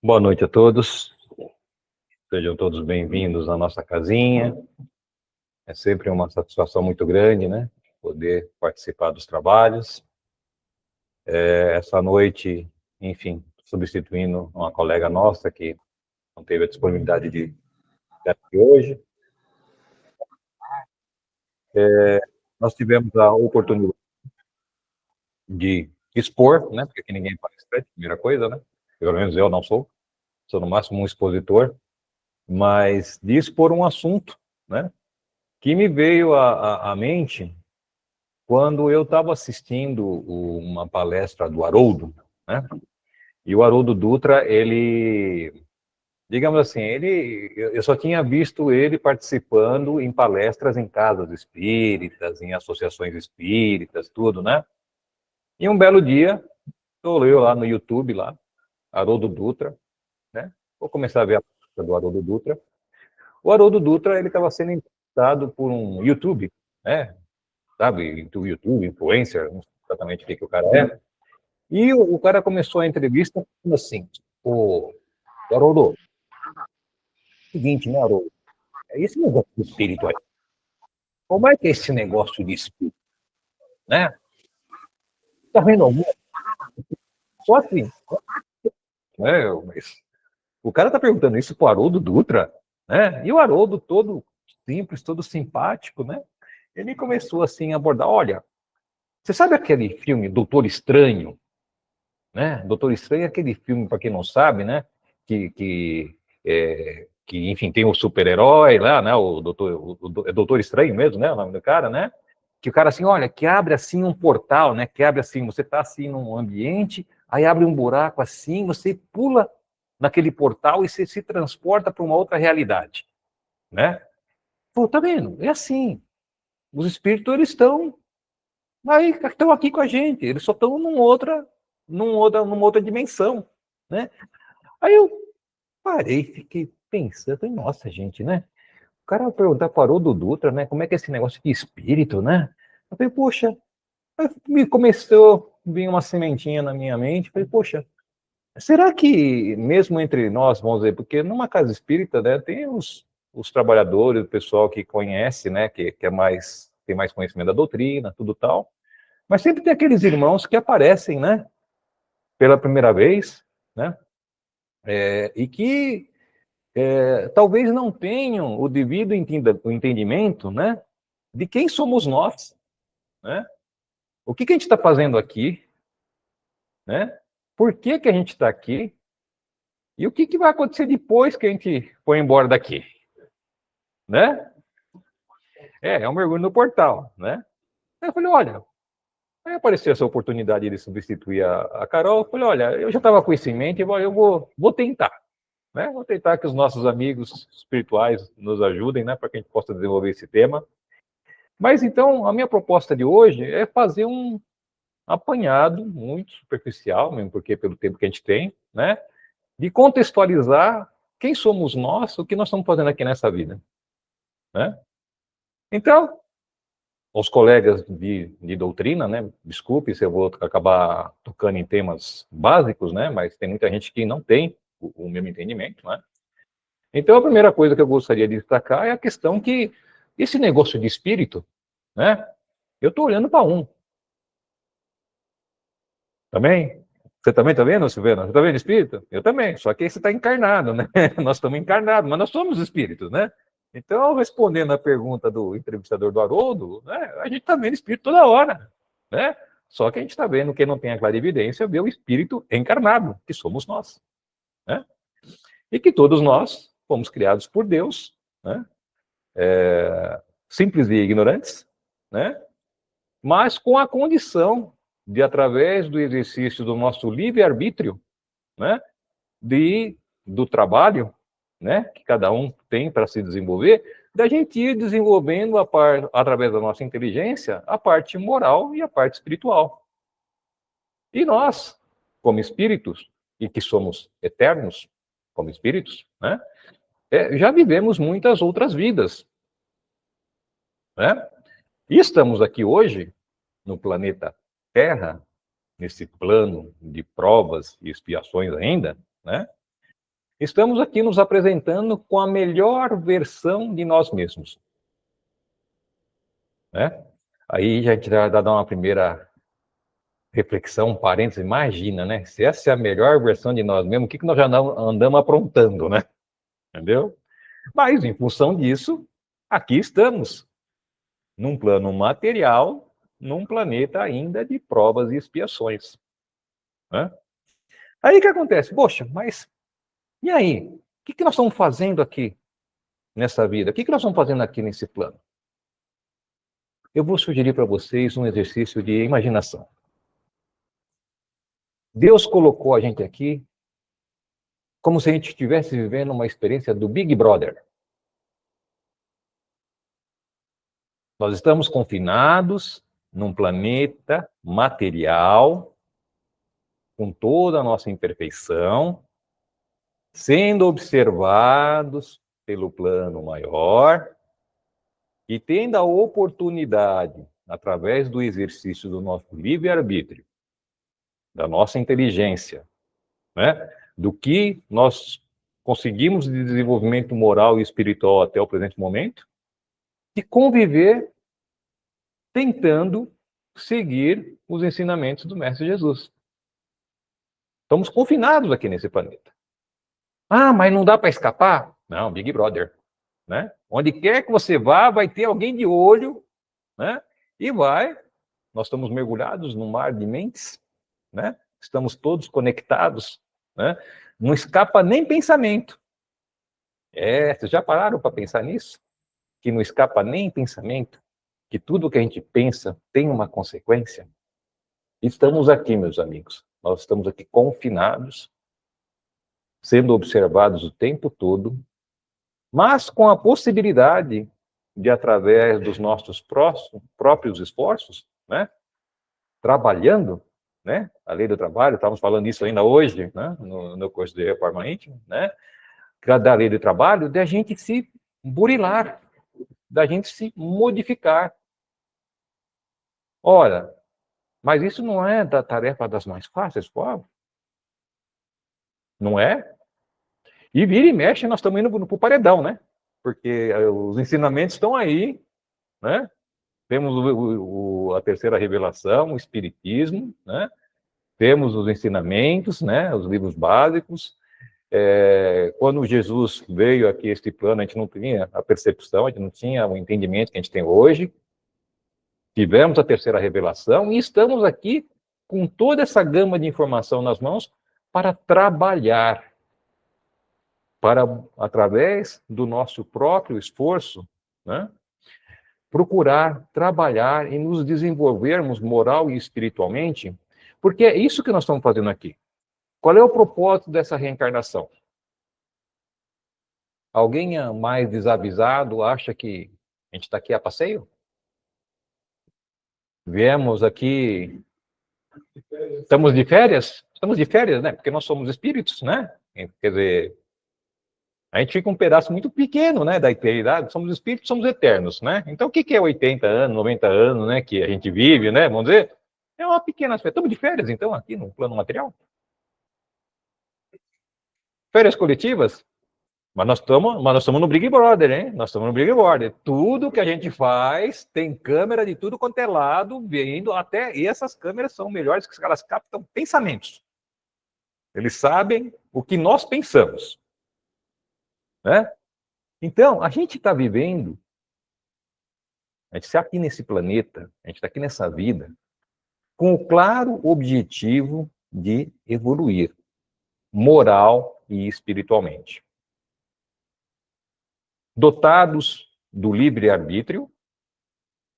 Boa noite a todos, sejam todos bem-vindos à nossa casinha. É sempre uma satisfação muito grande, né? Poder participar dos trabalhos. Essa noite, enfim, substituindo uma colega nossa que não teve a disponibilidade de estar aqui hoje. Nós tivemos a oportunidade de expor, né? Porque aqui ninguém palestrante, primeira coisa, né? Pelo menos eu não sou no máximo um expositor, mas de expor um assunto, né? Que me veio à mente quando eu estava assistindo uma palestra do Haroldo, né? E o Haroldo Dutra, ele, digamos assim, eu só tinha visto ele participando em palestras em casas espíritas, em associações espíritas, tudo, né? E um belo dia, estou eu lá no YouTube, lá, Haroldo Dutra, né? Vou começar a ver a palestra do Haroldo Dutra. O Haroldo Dutra, ele estava sendo entrevistado por um YouTube, né? Sabe, YouTube, influencer, não sei exatamente o que o cara é. E o cara começou a entrevista falando assim, o Haroldo, seguinte, né, Haroldo? É esse negócio de espírito aí. Como é que é esse negócio de espírito, né? Tá vendo alguma? Só assim, né? Mas o cara tá perguntando isso pro Haroldo Dutra, né? E o Haroldo todo simples, todo simpático, né? Ele começou assim a abordar, olha, você sabe aquele filme Doutor Estranho, né? Doutor Estranho é aquele filme, para quem não sabe, né? Que enfim, tem o super-herói lá, né? É Doutor Estranho mesmo, né? O nome do cara, né? Que o cara assim, olha, que abre assim um portal, né? Que abre assim, você tá assim num ambiente, aí abre um buraco assim, você pula naquele portal e você se transporta para uma outra realidade, né? Pô, tá vendo? É assim. Os espíritos, eles estão aqui com a gente, eles só estão numa outra dimensão, né? Aí eu parei, fiquei pensando, falei, nossa, gente, né? O cara perguntar, parou do Dutra, né? Como é que é esse negócio de espírito, né? Eu falei, poxa, aí me começou a vir uma sementinha na minha mente, falei, poxa, será que mesmo entre nós, vamos dizer, porque numa casa espírita, né, tem os trabalhadores, o pessoal que conhece, né, que é mais, tem mais conhecimento da doutrina, tudo tal, mas sempre tem aqueles irmãos que aparecem, né, pela primeira vez, né, e que talvez não tenham o devido entendimento, né, de quem somos nós, né, o que a gente está fazendo aqui, né, por que a gente está aqui, e o que vai acontecer depois que a gente for embora daqui, né? É um mergulho no portal, né? Aí eu falei, olha, aí apareceu essa oportunidade de substituir a Carol, eu falei, olha, eu já estava com isso em mente, eu vou tentar, né? Vou tentar que os nossos amigos espirituais nos ajudem, né, para que a gente possa desenvolver esse tema. Mas então, a minha proposta de hoje é fazer um apanhado muito superficial, mesmo porque pelo tempo que a gente tem, né, de contextualizar quem somos nós, o que nós estamos fazendo aqui nessa vida, né? Então, os colegas de doutrina, né, desculpe se eu vou acabar tocando em temas básicos, né, mas tem muita gente que não tem o mesmo entendimento, né? Então, a primeira coisa que eu gostaria de destacar é a questão que esse negócio de espírito, né, eu estou olhando para um, também? Você também está vendo, Silvana? Você está vendo espírito? Eu também, só que aí você está encarnado, né? Nós estamos encarnados, mas nós somos espíritos, né? Então, respondendo a pergunta do entrevistador do Haroldo, né, a gente está vendo espírito toda hora, né? Só que a gente está vendo, quem não tem a clarividência, vê o espírito encarnado, que somos nós, né? E que todos nós fomos criados por Deus, né? Simples e ignorantes, né? Mas com a condição de, através do exercício do nosso livre-arbítrio, né, do trabalho, né, que cada um tem para se desenvolver, da gente ir desenvolvendo, através da nossa inteligência, a parte moral e a parte espiritual. E nós, como espíritos, e que somos eternos, como espíritos, né, já vivemos muitas outras vidas, né? E estamos aqui hoje, no planeta Terra, nesse plano de provas e expiações ainda, né? Estamos aqui nos apresentando com a melhor versão de nós mesmos. Né? Aí a gente já dá uma primeira reflexão, um parênteses, imagina, né? Se essa é a melhor versão de nós mesmos, o que nós já andamos aprontando, né? Entendeu? Mas, em função disso, aqui estamos, num plano material, num planeta ainda de provas e expiações. Né? Aí o que acontece? Poxa, mas e aí? O que nós estamos fazendo aqui nessa vida? O que nós estamos fazendo aqui nesse plano? Eu vou sugerir para vocês um exercício de imaginação. Deus colocou a gente aqui como se a gente estivesse vivendo uma experiência do Big Brother. Nós estamos confinados num planeta material, com toda a nossa imperfeição, sendo observados pelo plano maior e tendo a oportunidade, através do exercício do nosso livre-arbítrio, da nossa inteligência, né, do que nós conseguimos de desenvolvimento moral e espiritual até o presente momento, de conviver tentando seguir os ensinamentos do Mestre Jesus. Estamos confinados aqui nesse planeta. Ah, mas não dá para escapar? Não, Big Brother. Né? Onde quer que você vá, vai ter alguém de olho, né? E nós estamos mergulhados num mar de mentes, né? Estamos todos conectados, né? Não escapa nem pensamento. Vocês já pararam para pensar nisso? Que não escapa nem pensamento? Que tudo que a gente pensa tem uma consequência? Estamos aqui, meus amigos. Nós estamos aqui confinados, sendo observados o tempo todo, mas com a possibilidade de, através dos nossos próprios esforços, né, trabalhando, né, a lei do trabalho, estávamos falando isso ainda hoje, né, no curso de Reforma Íntima, né, da lei do trabalho, da gente se burilar, da gente se modificar. Ora, mas isso não é da tarefa das mais fáceis, pobre? Não é? E vira e mexe, nós estamos indo para o paredão, né? Porque os ensinamentos estão aí, né? Temos a terceira revelação, o Espiritismo, né? Temos os ensinamentos, né? Os livros básicos. Quando Jesus veio aqui a este plano, a gente não tinha a percepção, a gente não tinha o entendimento que a gente tem hoje. Tivemos a terceira revelação e estamos aqui com toda essa gama de informação nas mãos para trabalhar, para, através do nosso próprio esforço, né, procurar trabalhar e nos desenvolvermos moral e espiritualmente, porque é isso que nós estamos fazendo aqui. Qual é o propósito dessa reencarnação? Alguém mais desavisado acha que a gente está aqui a passeio? Viemos aqui... Estamos de férias? Estamos de férias, né? Porque nós somos espíritos, né? Quer dizer, a gente fica um pedaço muito pequeno, né, da eternidade. Somos espíritos, somos eternos, né? Então, o que é 80 anos, 90 anos, né, que a gente vive, né, vamos dizer? É uma pequena... Estamos de férias, então, aqui no plano material. Férias coletivas? Mas nós estamos no Big Brother, hein? Nós estamos no Big Brother. Tudo que a gente faz tem câmera de tudo quanto é lado, vendo até... E essas câmeras são melhores, que elas captam pensamentos. Eles sabem o que nós pensamos. Né? Então, a gente está vivendo, a gente está aqui nesse planeta, a gente está aqui nessa vida, com o claro objetivo de evoluir, moral e espiritualmente. Dotados do livre-arbítrio,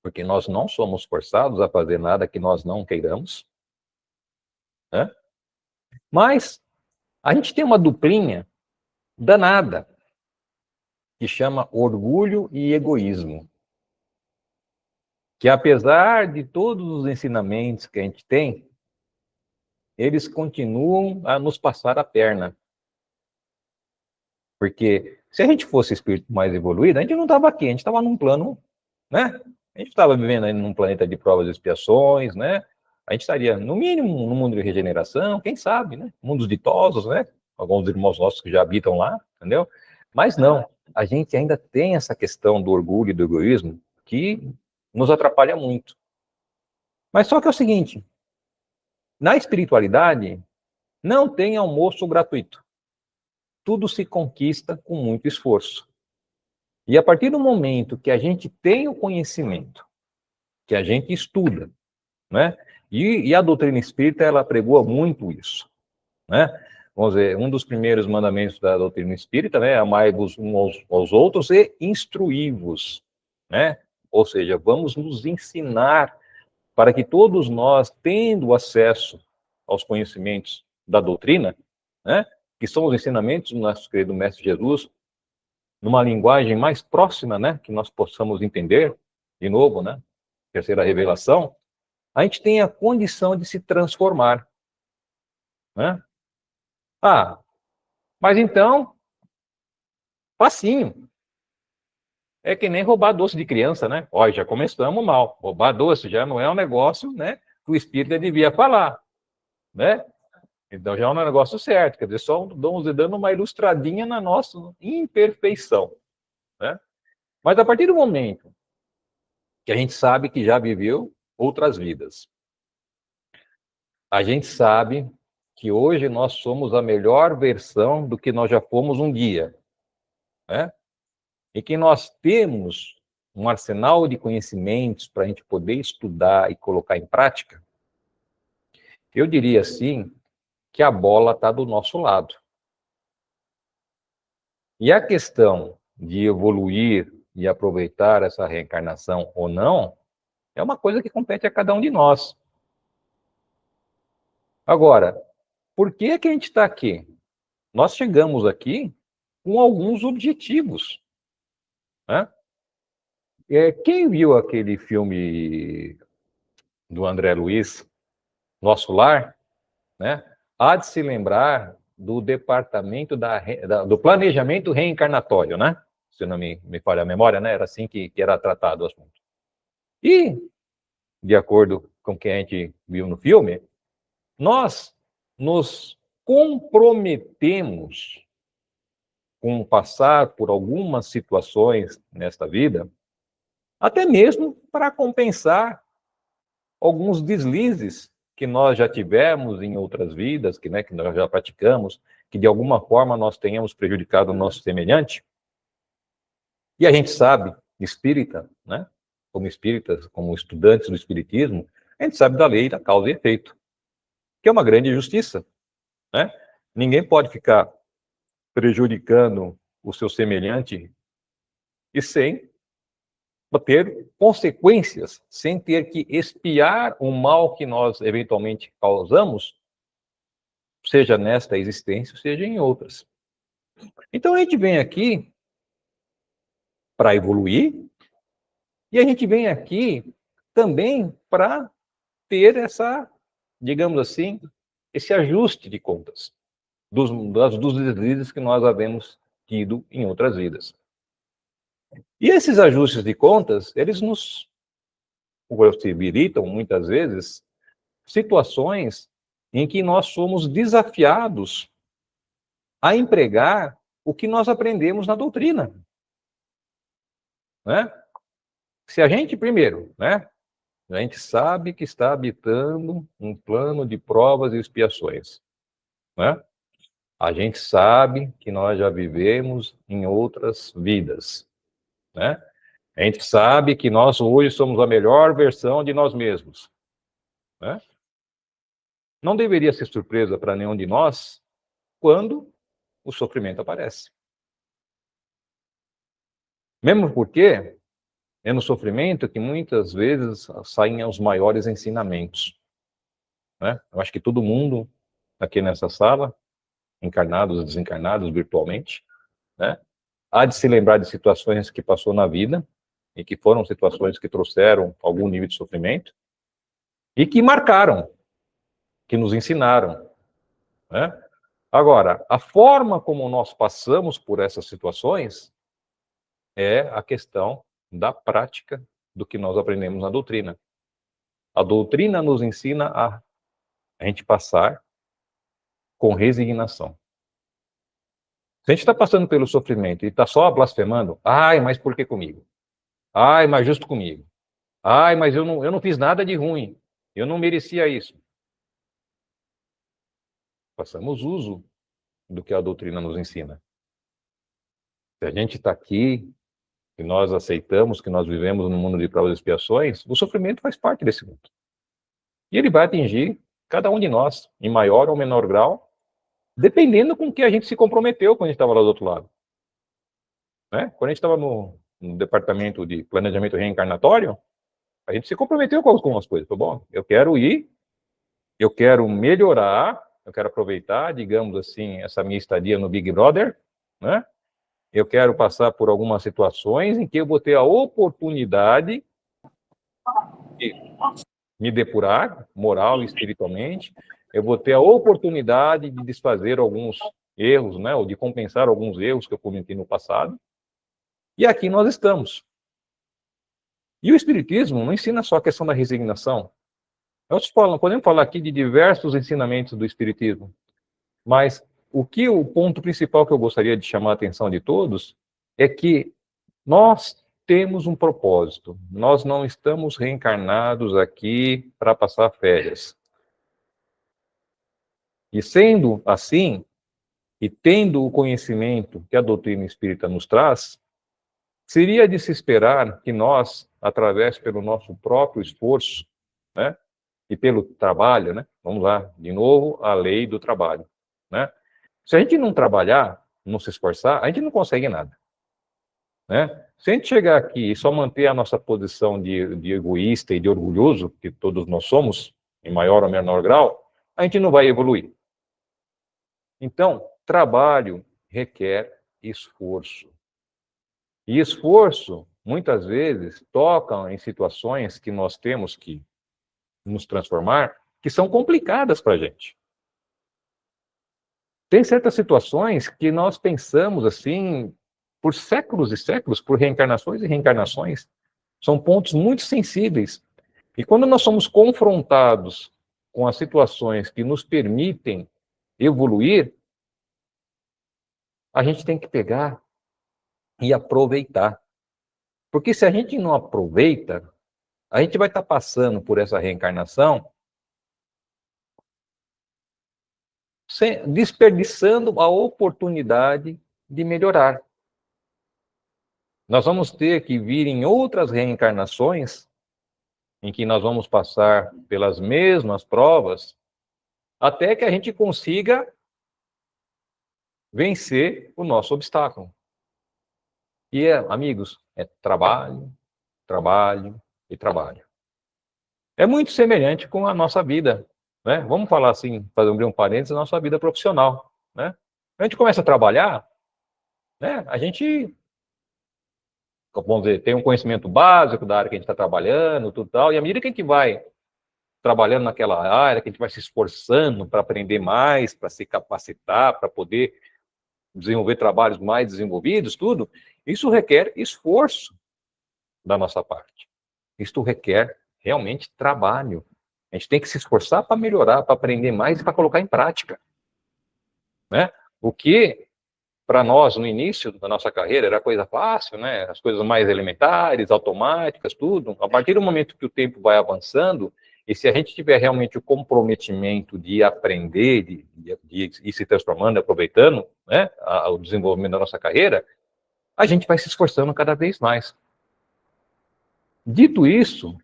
porque nós não somos forçados a fazer nada que nós não queiramos, né? Mas a gente tem uma duplinha danada, que chama orgulho e egoísmo. Que apesar de todos os ensinamentos que a gente tem, eles continuam a nos passar a perna. Porque se a gente fosse espírito mais evoluído, a gente não estava aqui, a gente estava num plano, né? A gente estava vivendo aí num planeta de provas e expiações, né? A gente estaria, no mínimo, no mundo de regeneração, quem sabe, né? Mundos ditosos, né? alguns irmãos nossos que já habitam lá, entendeu? Mas não, a gente ainda tem essa questão do orgulho e do egoísmo que nos atrapalha muito. Mas só que é o seguinte, na espiritualidade, não tem almoço gratuito. Tudo se conquista com muito esforço. E a partir do momento que a gente tem o conhecimento, que a gente estuda, né? E a doutrina espírita, ela pregoa muito isso, né? Vamos dizer, um dos primeiros mandamentos da doutrina espírita, né? Amai-vos uns aos outros e instruí-vos, né? Ou seja, vamos nos ensinar para que todos nós, tendo acesso aos conhecimentos da doutrina, né? Que são os ensinamentos do nosso querido Mestre Jesus, numa linguagem mais próxima, né? Que nós possamos entender, de novo, né? Terceira revelação, a gente tem a condição de se transformar, né? Ah, mas então, facinho. É que nem roubar doce de criança, né? Olha, já começamos mal. Roubar doce já não é um negócio, né? Que o espírita devia falar, né? Então já é um negócio certo. Quer dizer, só estamos dando uma ilustradinha na nossa imperfeição, né? Mas a partir do momento que a gente sabe que já viveu outras vidas, a gente sabe que hoje nós somos a melhor versão do que nós já fomos um dia, né? E que nós temos um arsenal de conhecimentos para a gente poder estudar e colocar em prática, eu diria assim que a bola está do nosso lado. E a questão de evoluir e aproveitar essa reencarnação ou não, é uma coisa que compete a cada um de nós. Agora, por que que a gente está aqui? Nós chegamos aqui com alguns objetivos, né? Quem viu aquele filme do André Luiz, Nosso Lar, né? Há de se lembrar do departamento do planejamento reencarnatório, né? Se não me falha a memória, né? Era assim que era tratado o assunto. E, de acordo com o que a gente viu no filme, nós nos comprometemos com passar por algumas situações nesta vida, até mesmo para compensar alguns deslizes que nós já tivemos em outras vidas, que nós já praticamos, que de alguma forma nós tenhamos prejudicado o nosso semelhante. E a gente sabe, espírita, né? Como espíritas, como estudantes do espiritismo, a gente sabe da lei da causa e efeito, que é uma grande justiça, né? Ninguém pode ficar prejudicando o seu semelhante e sem ter consequências, sem ter que expiar o mal que nós eventualmente causamos, seja nesta existência, seja em outras. Então a gente vem aqui para evoluir e a gente vem aqui também para ter essa, digamos assim, esse ajuste de contas dos deslizes que nós havemos tido em outras vidas. E esses ajustes de contas, eles nos possibilitam, muitas vezes, situações em que nós somos desafiados a empregar o que nós aprendemos na doutrina, né? Se a gente, primeiro, né, a gente sabe que está habitando um plano de provas e expiações, né? A gente sabe que nós já vivemos em outras vidas, né? A gente sabe que nós hoje somos a melhor versão de nós mesmos, né? Não deveria ser surpresa para nenhum de nós quando o sofrimento aparece. Mesmo porque é no sofrimento que muitas vezes saem os maiores ensinamentos, né? Eu acho que todo mundo aqui nessa sala, encarnados, desencarnados, virtualmente, né? Há de se lembrar de situações que passou na vida e que foram situações que trouxeram algum nível de sofrimento e que marcaram, que nos ensinaram, né? Agora, a forma como nós passamos por essas situações é a questão da prática do que nós aprendemos na doutrina. A doutrina nos ensina a gente passar com resignação. Se a gente está passando pelo sofrimento e está só blasfemando, ai, mas por que comigo? Ai, mas justo comigo. Ai, mas eu não fiz nada de ruim. Eu não merecia isso. Façamos uso do que a doutrina nos ensina. Se a gente está aqui e nós aceitamos que nós vivemos num mundo de provas e expiações, o sofrimento faz parte desse mundo. E ele vai atingir cada um de nós, em maior ou menor grau, dependendo com o que a gente se comprometeu quando a gente estava lá do outro lado. Né? Quando a gente estava no departamento de planejamento reencarnatório, a gente se comprometeu com algumas coisas. Foi bom, eu quero ir, eu quero melhorar, eu quero aproveitar, digamos assim, essa minha estadia no Big Brother, né? Eu quero passar por algumas situações em que eu vou ter a oportunidade de me depurar, moral e espiritualmente, eu vou ter a oportunidade de desfazer alguns erros, né, ou de compensar alguns erros que eu cometi no passado. E aqui nós estamos. E o Espiritismo não ensina só a questão da resignação. Nós podemos falar aqui de diversos ensinamentos do Espiritismo, mas o ponto principal que eu gostaria de chamar a atenção de todos é que nós temos um propósito. Nós não estamos reencarnados aqui para passar férias. E sendo assim, e tendo o conhecimento que a doutrina espírita nos traz, seria de se esperar que nós, através pelo nosso próprio esforço, né, e pelo trabalho, né, vamos lá, de novo, a lei do trabalho, né? Se a gente não trabalhar, não se esforçar, a gente não consegue nada, né? Se a gente chegar aqui e só manter a nossa posição de egoísta e de orgulhoso, que todos nós somos, em maior ou menor grau, a gente não vai evoluir. Então, trabalho requer esforço. E esforço, muitas vezes, toca em situações que nós temos que nos transformar, que são complicadas para a gente. Tem certas situações que nós pensamos assim, por séculos e séculos, por reencarnações e reencarnações, são pontos muito sensíveis. E quando nós somos confrontados com as situações que nos permitem evoluir, a gente tem que pegar e aproveitar. Porque se a gente não aproveita, a gente vai estar passando por essa reencarnação desperdiçando a oportunidade de melhorar. Nós vamos ter que vir em outras reencarnações em que nós vamos passar pelas mesmas provas até que a gente consiga vencer o nosso obstáculo. E, amigos, é trabalho, trabalho e trabalho. É muito semelhante com a nossa vida, né? Vamos falar assim, fazer um parênteses, a nossa vida profissional, né? A gente começa a trabalhar, né? A gente, vamos dizer, tem um conhecimento básico da área que a gente está trabalhando, tudo tal, e à medida que a gente vai trabalhando naquela área, que a gente vai se esforçando para aprender mais, para se capacitar, para poder desenvolver trabalhos mais desenvolvidos, tudo, isso requer esforço da nossa parte. Isso requer realmente trabalho. A gente tem que se esforçar para melhorar, para aprender mais e para colocar em prática, né? O que para nós no início da nossa carreira era coisa fácil, né? As coisas mais elementares, automáticas, tudo. A partir do momento que o tempo vai avançando, e se a gente tiver realmente o comprometimento de aprender, de ir se transformando, aproveitando, né, o desenvolvimento da nossa carreira, a gente vai se esforçando cada vez mais. Dito isso,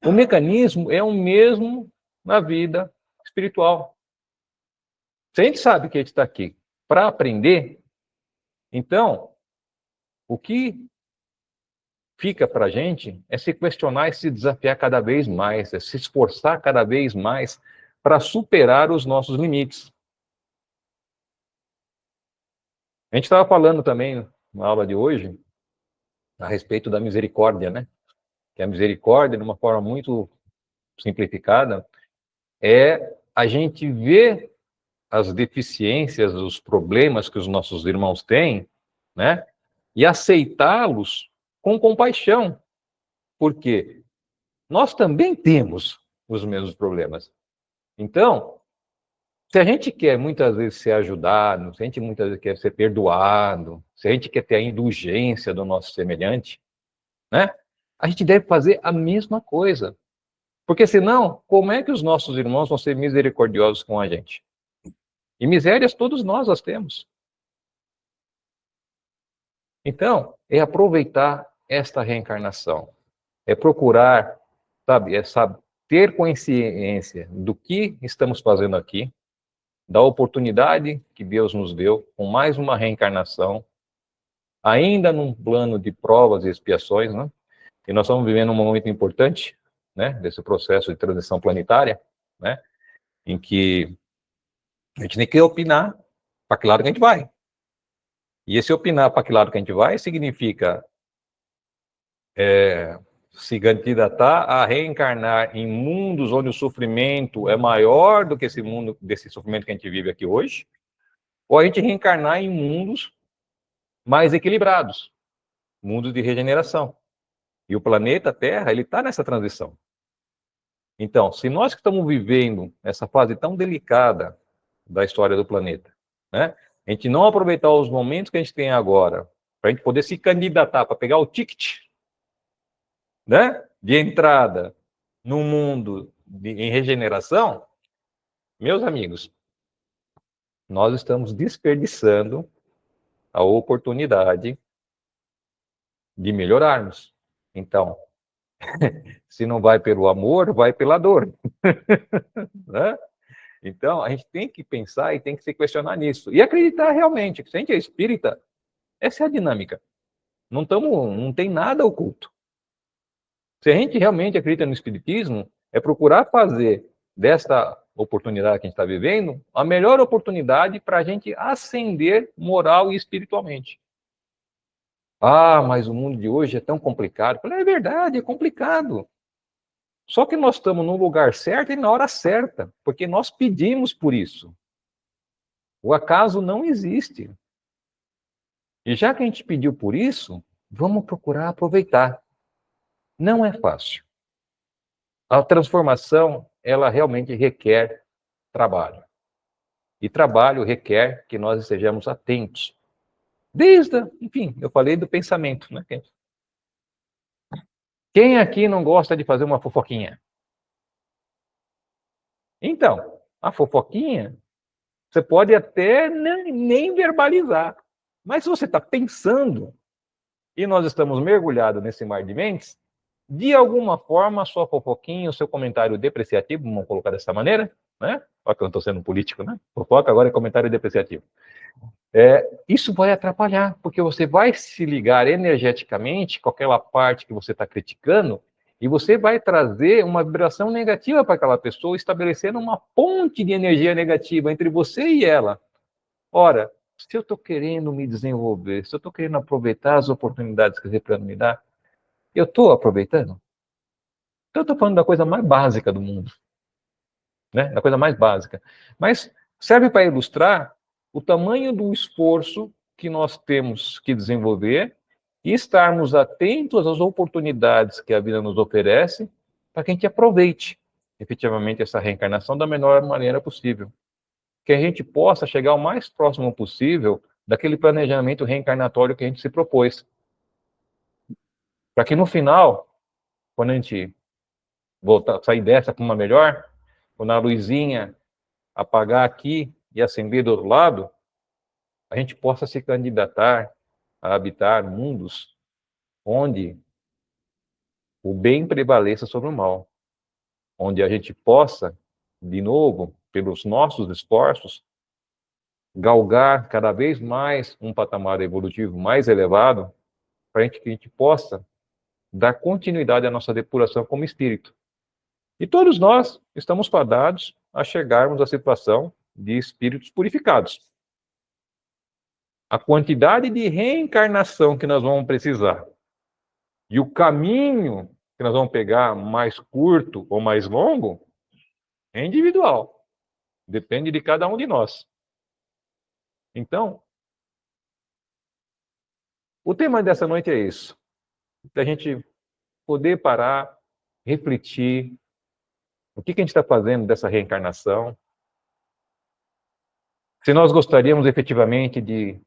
o mecanismo é o mesmo na vida espiritual. Se a gente sabe que a gente está aqui para aprender, então, o que fica para a gente é se questionar e se desafiar cada vez mais, é se esforçar cada vez mais para superar os nossos limites. A gente estava falando também na aula de hoje a respeito da misericórdia, né? Que a misericórdia, de uma forma muito simplificada, é a gente ver as deficiências, os problemas que os nossos irmãos têm, né? E aceitá-los com compaixão. Porque nós também temos os mesmos problemas. Então, Se a gente quer muitas vezes ser ajudado, se a gente muitas vezes quer ser perdoado, se a gente quer ter a indulgência do nosso semelhante, né? A gente deve fazer a mesma coisa. Porque senão, como é que os nossos irmãos vão ser misericordiosos com a gente? E misérias todos nós as temos. Então, é aproveitar esta reencarnação. É procurar, sabe, ter consciência do que estamos fazendo aqui, da oportunidade que Deus nos deu com mais uma reencarnação, ainda num plano de provas e expiações, né? E nós estamos vivendo um momento importante, né, desse processo de transição planetária, né, em que a gente tem que opinar para que lado que a gente vai. E esse opinar para que lado que a gente vai significa se candidatar a reencarnar em mundos onde o sofrimento é maior do que esse mundo, desse sofrimento que a gente vive aqui hoje, ou a gente reencarnar em mundos mais equilibrados, mundos de regeneração. E o planeta Terra, ele está nessa transição. Então, se nós que estamos vivendo essa fase tão delicada da história do planeta, né, a gente não aproveitar os momentos que a gente tem agora, para a gente poder se candidatar, para pegar o ticket, né, de entrada no mundo em regeneração, meus amigos, nós estamos desperdiçando a oportunidade de melhorarmos. Então, se não vai pelo amor, vai pela dor. Né? Então, a gente tem que pensar e tem que se questionar nisso. E acreditar realmente que se a gente é espírita, essa é a dinâmica. Não tem nada oculto. Se a gente realmente acredita no espiritismo, é procurar fazer desta oportunidade que a gente está vivendo a melhor oportunidade para a gente ascender moral e espiritualmente. Ah, mas o mundo de hoje é tão complicado. Eu falei, é verdade, é complicado. Só que nós estamos no lugar certo e na hora certa, porque nós pedimos por isso. O acaso não existe. E já que a gente pediu por isso, vamos procurar aproveitar. Não é fácil. A transformação, ela realmente requer trabalho. E trabalho requer que nós estejamos atentos. Enfim, eu falei do pensamento, né? Quem aqui não gosta de fazer uma fofoquinha? Então, a fofoquinha, você pode até nem verbalizar. Mas se você está pensando, e nós estamos mergulhados nesse mar de mentes, de alguma forma, a sua fofoquinha, o seu comentário depreciativo, vamos colocar dessa maneira, né? Olha que eu não estou sendo político, né? Fofoca agora é comentário depreciativo. Isso vai atrapalhar, porque você vai se ligar energeticamente com aquela parte que você está criticando, e você vai trazer uma vibração negativa para aquela pessoa, estabelecendo uma ponte de energia negativa entre você e ela. Ora, se eu estou querendo me desenvolver, se eu estou querendo aproveitar as oportunidades que esse plano me dá, eu estou aproveitando? Então, eu estou falando da coisa mais básica do mundo, né? Da coisa mais básica. Mas serve para ilustrar o tamanho do esforço que nós temos que desenvolver e estarmos atentos às oportunidades que a vida nos oferece para que a gente aproveite efetivamente essa reencarnação da melhor maneira possível. Que a gente possa chegar o mais próximo possível daquele planejamento reencarnatório que a gente se propôs. Para que no final, quando a gente voltar, sair dessa para uma melhor, quando a luzinha apagar aqui e acender do outro lado, a gente possa se candidatar a habitar mundos onde o bem prevaleça sobre o mal, onde a gente possa, de novo, pelos nossos esforços, galgar cada vez mais um patamar evolutivo mais elevado, para que a gente possa dar continuidade à nossa depuração como espírito. E todos nós estamos fadados a chegarmos à situação de espíritos purificados. A quantidade de reencarnação que nós vamos precisar e o caminho que nós vamos pegar, mais curto ou mais longo, é individual. Depende de cada um de nós. Então, o tema dessa noite é isso. Da gente poder parar, refletir, o que a gente está fazendo dessa reencarnação, se nós gostaríamos efetivamente de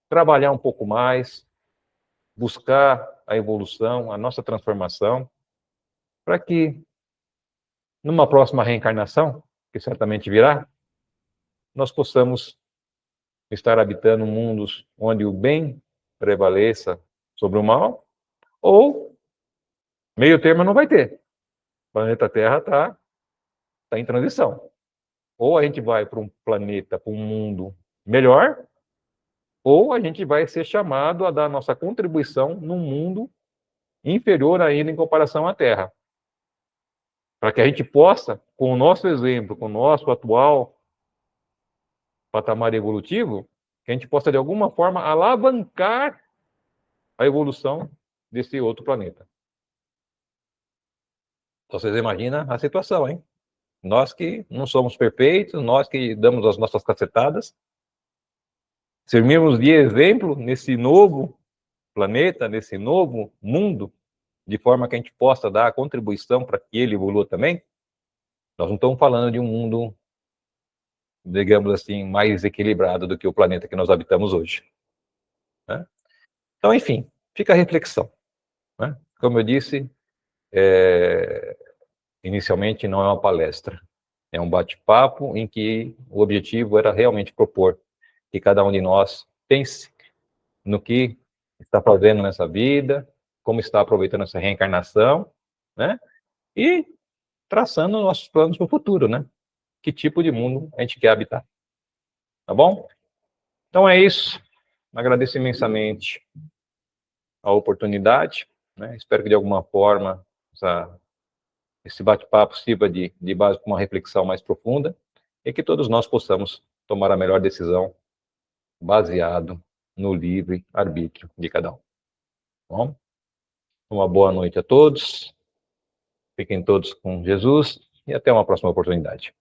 trabalhar um pouco mais, buscar a evolução, a nossa transformação, para que numa próxima reencarnação, que certamente virá, nós possamos estar habitando mundos onde o bem prevaleça sobre o mal, ou meio termo não vai ter. O planeta Terra está em transição. Ou a gente vai para um planeta, para um mundo melhor, ou a gente vai ser chamado a dar nossa contribuição num mundo inferior ainda em comparação à Terra. Para que a gente possa, com o nosso exemplo, com o nosso atual patamar evolutivo, que a gente possa, de alguma forma, alavancar a evolução desse outro planeta. Então, vocês imaginam a situação, hein? Nós que não somos perfeitos, nós que damos as nossas cacetadas, servirmos de exemplo nesse novo planeta, nesse novo mundo, de forma que a gente possa dar a contribuição para que ele evolua também. Nós não estamos falando de um mundo, digamos assim, mais equilibrado do que o planeta que nós habitamos hoje, né? Então, enfim, fica a reflexão, né? Como eu disse, inicialmente não é uma palestra, é um bate-papo em que o objetivo era realmente propor que cada um de nós pense no que está fazendo nessa vida, como está aproveitando essa reencarnação, né? E traçando nossos planos para o futuro, né? Que tipo de mundo a gente quer habitar, tá bom? Então é isso. Agradeço imensamente a oportunidade, né? Espero que de alguma forma esse bate-papo sirva de base para uma reflexão mais profunda e que todos nós possamos tomar a melhor decisão baseado no livre arbítrio de cada um. Tá bom? Uma boa noite a todos. Fiquem todos com Jesus e até uma próxima oportunidade.